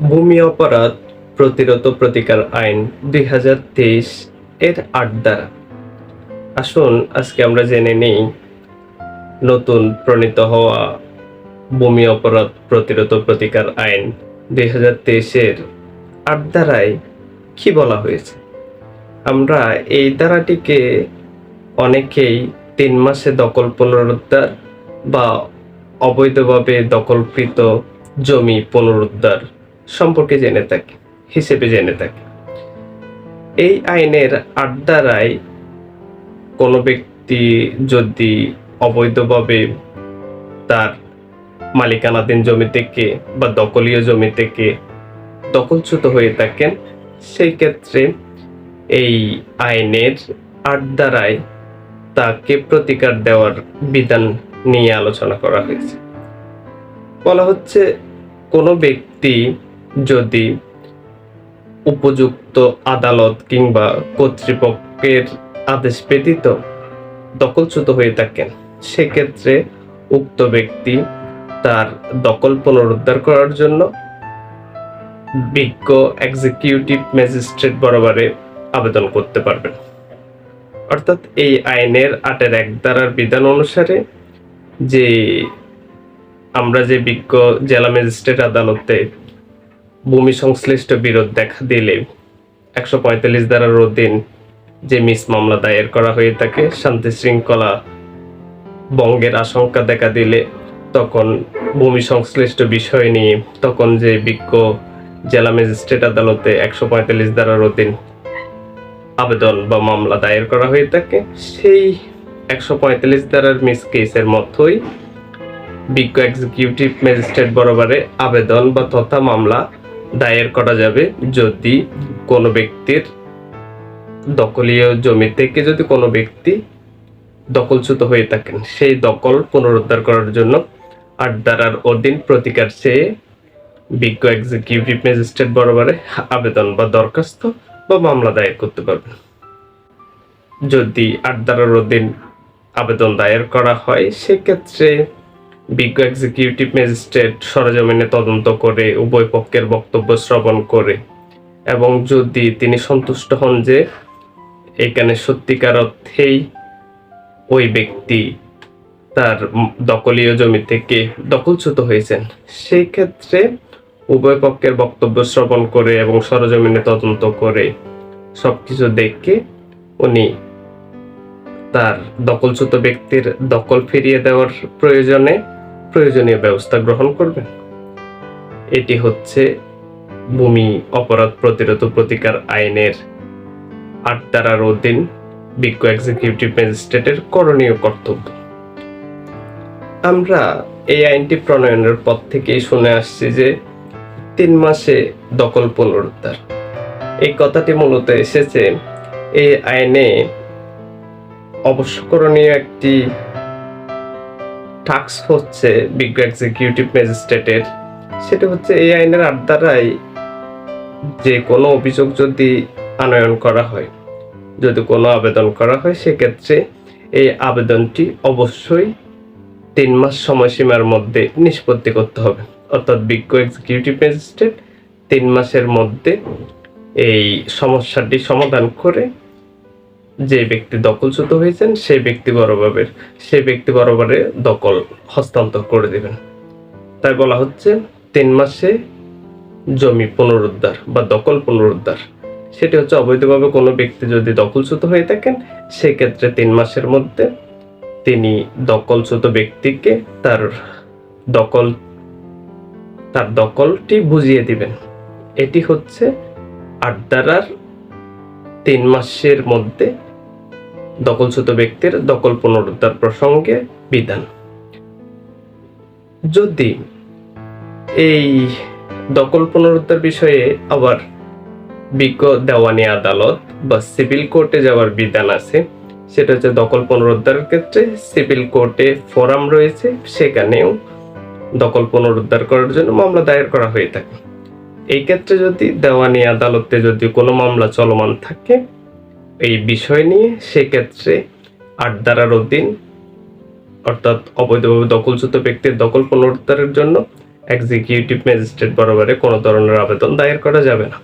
ভূমি অপরাধ প্রতিরোধ ও প্রতিকার আইন ২০২৩ এর ৮ ধারা। আসুন আজকে আমরা জেনে নিই নতুন প্রণীত হওয়া ভূমি অপরাধ প্রতিরোধ ও প্রতিকার আইন ২০২৩ এর ৮ ধারায় কি বলা হয়েছে। আমরা এই ধারাটিকে অনেকেই ৩ মাসে দখল পুনরুদ্ধার বা অবৈধভাবে দখলকৃত জমি পুনরুদ্ধার সম্পর্কে হিসেবে জেনে থাকি। এই আইনের ৮ ধারায় কোনো ব্যক্তি যদি অবৈধভাবে তার মালিকানাধীন জমি থেকে বা দখলীয় জমি থেকে দখলচ্যুত হয়ে থাকেন, সেই ক্ষেত্রে এই আইনের ৮ ধারায় তাকে প্রতিকার দেওয়ার বিধান নিয়ে আলোচনা করা হয়েছে। বলা হচ্ছে, কোনো ব্যক্তি যদি উপযুক্ত আদালত কিংবা কর্তৃপক্ষের আদেশ ব্যতীত দখলচ্যুত হয়ে থাকেন, সেক্ষেত্রে উক্ত ব্যক্তি তার দখল পুনরুদ্ধার করার জন্য বিজ্ঞ এক্সিকিউটিভ ম্যাজিস্ট্রেট বরাবরে আবেদন করতে পারবেন। অর্থাৎ এই আইনের ৮-১ ধারার বিধান অনুসারে যে আমরা যে বিজ্ঞ জেলা ম্যাজিস্ট্রেট আদালতে ভূমি সংশ্লিষ্ট বিরোধ দেখা দিলে ১৪৫ ধারার অধীন যে মিস মামলা দায়ের করা হয়ে থাকে, শান্তি শৃঙ্খলা ভঙ্গের আশঙ্কা দেখা দিলে তখন ভূমি সংশ্লিষ্ট বিষয় নিয়ে তখন যে বিজ্ঞ জেলা ম্যাজিস্ট্রেট আদালতে ১৪৫ ধারার অধীন আবেদন বা মামলা দায়ের করা হয়ে থাকে, সেই ১৪৫ ধারার মিস কেসের মতোই বিজ্ঞ এক্সিকিউটিভ ম্যাজিস্ট্রেট বরাবরে আবেদন বা তথা মামলা দায়ের করা যাবে যদি কোনো ব্যক্তির দখলীয় জমি থেকে যদি কোনো ব্যক্তি দখলচ্যুত হয়ে থাকেন, সেই দখল পুনরুদ্ধার করার জন্য ৮ ধারার অধীন প্রতিকার চেয়ে বিজ্ঞ এক্সিকিউটিভ ম্যাজিস্ট্রেট বরাবরে আবেদন বা দরখাস্ত বা মামলা দায়ের করতে পারবেন। যদি ৮ ধারার অধীন আবেদন দায়ের করা হয়, সেক্ষেত্রে বিজ্ঞ এক্সিকিউটিভ ম্যাজিস্ট্রেট সরেজমিনে তদন্ত করে উভয় পক্ষের বক্তব্য শ্রবণ করে এবং যদি তিনি সন্তুষ্ট হন যে এখানে সত্যিকার অর্থেই ওই ব্যক্তি তার দখলীয় জমি থেকে দখলচ্যুত হয়েছেন, সেই ক্ষেত্রে উভয় পক্ষের বক্তব্য শ্রবণ করে এবং সরেজমিনে তদন্ত করে সবকিছু দেখে উনি তার দখলচ্যুত ব্যক্তির দখল ফিরিয়ে দেওয়ার প্রয়োজনীয় ব্যবস্থা গ্রহণ করবেন। এটি হচ্ছে ভূমি অপরাধ প্রতিরোধ ও প্রতিকার আইনের ৮ ধারার অধীন বিজ্ঞ এক্সিকিউটিভ ম্যাজিস্ট্রেটের করণীয় কর্তব্য। আমরা এই আইনটি প্রণয়নের পর থেকেই শুনে আসছি যে ৩ মাসে দখল পুনরুদ্ধার। এই কথাটি মূলত এসেছে এই আইনে অবশ্য করণীয় একটি টাস্ক হচ্ছে বিজ্ঞ এক্সিকিউটিভ ম্যাজিস্ট্রেটের, সেটা হচ্ছে এই আইনের ৮ ধারায় যে কোনো অভিযোগ যদি আনয়ন করা হয়, যদি কোনো আবেদন করা হয়, সেক্ষেত্রে এই আবেদনটি অবশ্যই ৩ মাস সময়সীমার মধ্যে নিষ্পত্তি করতে হবে। অর্থাৎ বিজ্ঞ এক্সিকিউটিভ ম্যাজিস্ট্রেট ৩ মাসের মধ্যে এই সমস্যাটি সমাধান করে যে ব্যক্তি দখলচ্যুত হয়েছেন সেই ব্যক্তি বরাবরে দখল হস্তান্তর করে দেবেন। তাই বলা হচ্ছে ৩ মাসে জমি পুনরুদ্ধার বা দখল পুনরুদ্ধার, সেটি হচ্ছে অবৈধভাবে কোনো ব্যক্তি যদি দখলচ্যুত হয়ে থাকেন, সেক্ষেত্রে ৩ মাসের মধ্যে তিনি দখলচ্যুত ব্যক্তিকে তার দখলটি বুঝিয়ে দিবেন। এটি হচ্ছে ৮ ধারার ৩ মাসের মধ্যে দখলচ্যুত ব্যক্তির দখল পুনরুদ্ধার প্রসঙ্গে বিধান। যদি এই দখল পুনরুদ্ধার বিষয়ে আবার বিজ্ঞ দেওয়ানি আদালত বা সিভিল কোর্টে যাওয়ার বিধান আছে, সেটা হচ্ছে দখল পুনরুদ্ধারের ক্ষেত্রে সিভিল কোর্টে ফোরাম রয়েছে, সেখানেও দখল পুনরুদ্ধার করার জন্য মামলা দায়ের করা হয়ে থাকে। এই ক্ষেত্রে যদি দেওয়ানি আদালতে যদি কোনো মামলা চলমান থাকে এই বিষয় নিয়ে, সেক্ষেত্রে ৮ ধারার অধীন অর্থাৎ অবৈধভাবে দখলচ্যুত ব্যক্তির দখল পুনরুদ্ধারের জন্য এক্সিকিউটিভ ম্যাজিস্ট্রেট বরাবরে কোনো ধরনের আবেদন দায়ের করা যাবে না।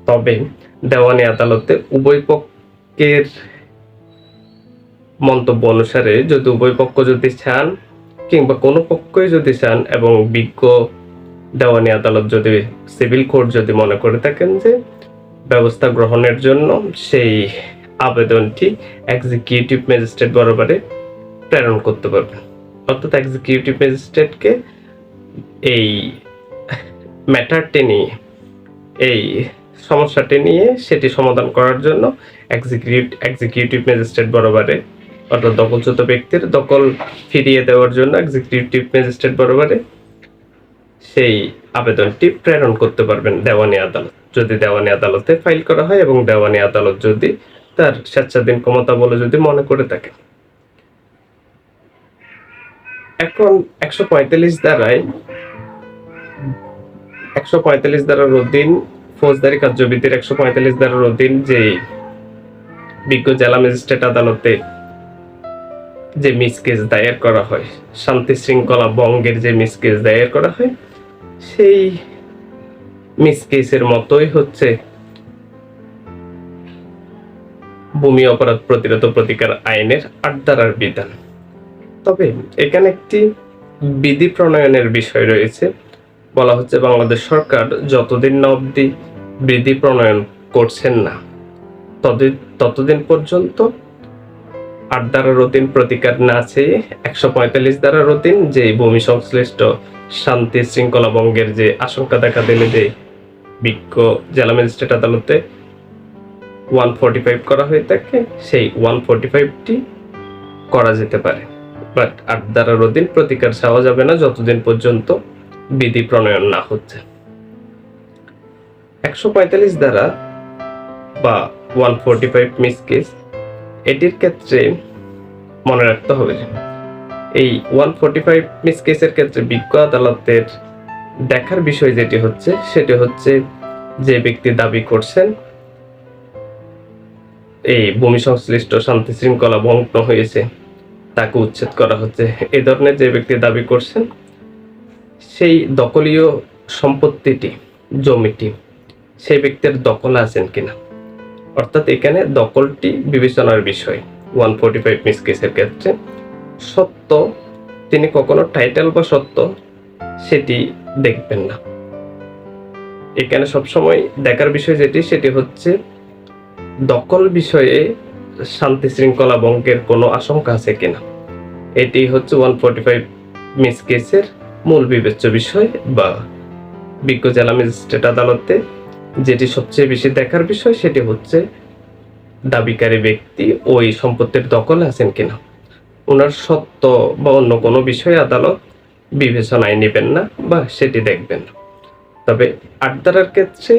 তবে দেওয়ানি আদালতে উভয় পক্ষের মন্তব্য অনুসারে যদি উভয় পক্ষ যদি চান কিংবা কোনো পক্ষই যদি চান এবং বিজ্ঞ দেওয়ানি আদালত যদি সিভিল কোর্ট যদি মনে করে থাকেন যে ব্যবস্থা গ্রহণের জন্য সেই আবেদনটি এক্সিকিউটিভ ম্যাজিস্ট্রেট বরাবরে প্রেরণ করতে পারবেন। অর্থাৎ এক্সিকিউটিভ ম্যাজিস্ট্রেটকে এই ম্যাটারটি নিয়ে এই সমস্যাটি নিয়ে সেটি সমাধান করার জন্য এক্সিকিউটিভ ম্যাজিস্ট্রেট বরাবরে অর্থাৎ দখলচ্যুত ব্যক্তির দখল ফিরিয়ে দেওয়ার জন্য এক্সিকিউটিভ ম্যাজিস্ট্রেট বরাবরে সেই আবেদনটি প্রেরণ করতে পারবেন দেওয়ানি আদালত, যদি দেওয়ানি আদালতে ফাইল করা হয় এবং দেওয়ানি আদালত যদি তার স্বেচ্ছাধীন ক্ষমতা বলে যদি মনে করে থাকে। এখন 145 ধারার অধীন ফৌজদারি কার্যবিধির 145 ধারার অধীন যে বিজ্ঞ জেলা ম্যাজিস্ট্রেট আদালতে যে মিসকেস দায়ের করা হয়, শান্তি শৃঙ্খলা ভঙ্গের যে মিসকেস দায়ের করা হয়, সেই মিসকেসের মতোই হচ্ছে ভূমি অপরাধ প্রতিরোধ প্রতিকার আইনের 8 ধারার বিধান। তবে এখানে একটি বিধি প্রণয়নের বিষয় রয়েছে। বলা হচ্ছে বাংলাদেশ সরকার যতদিন না অবধি বিধি প্রণয়ন করছেন না ততদিন পর্যন্ত 8 ধারার অধীন প্রতিকার না চেয়ে 145 ধারার অধীন যে ভূমি সংশ্লিষ্ট শান্তি শৃঙ্খলা ভঙ্গের যে আশঙ্কা দেখা দিলে যে বিজ্ঞ জেলা ম্যাজিস্ট্রেট আদালতে 145 করা হয়ে থাকে, সেই 145টি করা যেতে পারে। বাট 8 ধারার অধীন প্রতিকার চাওয়া যাবে না যতদিন পর্যন্ত বিধি প্রণয়ন না হচ্ছে। 145 ধারা বা 145 মিসকেস এটির ক্ষেত্রে মনে রাখতে হবে যে এই 145 মিসকেসের ক্ষেত্রে বিজ্ঞ আদালতের দেখার বিষয় যেটি হচ্ছে সেটি হচ্ছে যে ব্যক্তি দাবি করছেন এই ভূমি সংশ্লিষ্ট শান্তি শৃঙ্খলা ভঙ্গ হয়েছে তাকে উচ্ছেদ করা হচ্ছে, এই ধরনের যে ব্যক্তি দাবি করছেন সেই দখলীয় সম্পত্তিটি জমিটি সেই ব্যক্তির দখলে আছেন কিনা, অর্থাৎ এখানে দখলটি বিবেচনার বিষয়। 145 মিসকেসের ক্ষেত্রে সত্য তিনি কখনো টাইটেল বা সত্য সেটি দেখবেন না। এখানে সবসময় দেখার বিষয় যেটি সেটি হচ্ছে দখল বিষয়ে শান্তি শৃঙ্খলা ভঙ্গের কোনো আশঙ্কা আছে কিনা। এটি হচ্ছে 145 মিসকেসের মূল বিবেচ্য বিষয় বা বিজ্ঞ জেলা ম্যাজিস্ট্রেট আদালতে যেটি সবচেয়ে বেশি দেখার বিষয় সেটি হচ্ছে দাবিকারী ব্যক্তি ওই সম্পত্তির দখলে আছেন কিনা। ওনার সত্য বা অন্য কোনো বিষয় আদালত বিবেচনায় নেবেন না বা সেটি দেখবেন না। তবে 8 ধারার ক্ষেত্রে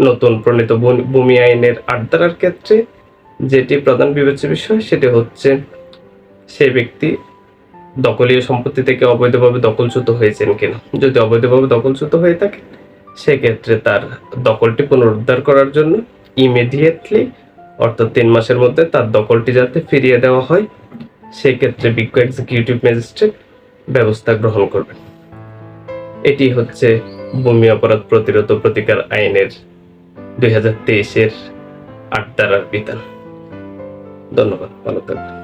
নতুন প্রণীত ভূমি আইনের 8 ধারার ক্ষেত্রে যেটি প্রধান বিবেচ্য বিষয় সেটি হচ্ছে সেই ব্যক্তি দখলীয় সম্পত্তি থেকে অবৈধভাবে দখলচ্যুত হয়েছেন কিনা। যদি অবৈধভাবে দখলচ্যুত হয়ে থাকে সেক্ষেত্রে তার দখলটি পুনরুদ্ধার করার জন্য ইমিডিয়েটলি অর্থাৎ 3 মাসের মধ্যে তার দখলটি যাতে ফিরিয়ে দেওয়া হয় সেই ক্ষেত্রে বিজ্ঞ এক্সিকিউটিভ ম্যাজিস্ট্রেট ব্যবস্থা গ্রহণ করবেন। এটি হচ্ছে ভূমি অপরাধ প্রতিরোধ প্রতিকার আইনের 2023-এর 8 ধারার বিধান। ধন্যবাদ, ভালো থাকবেন।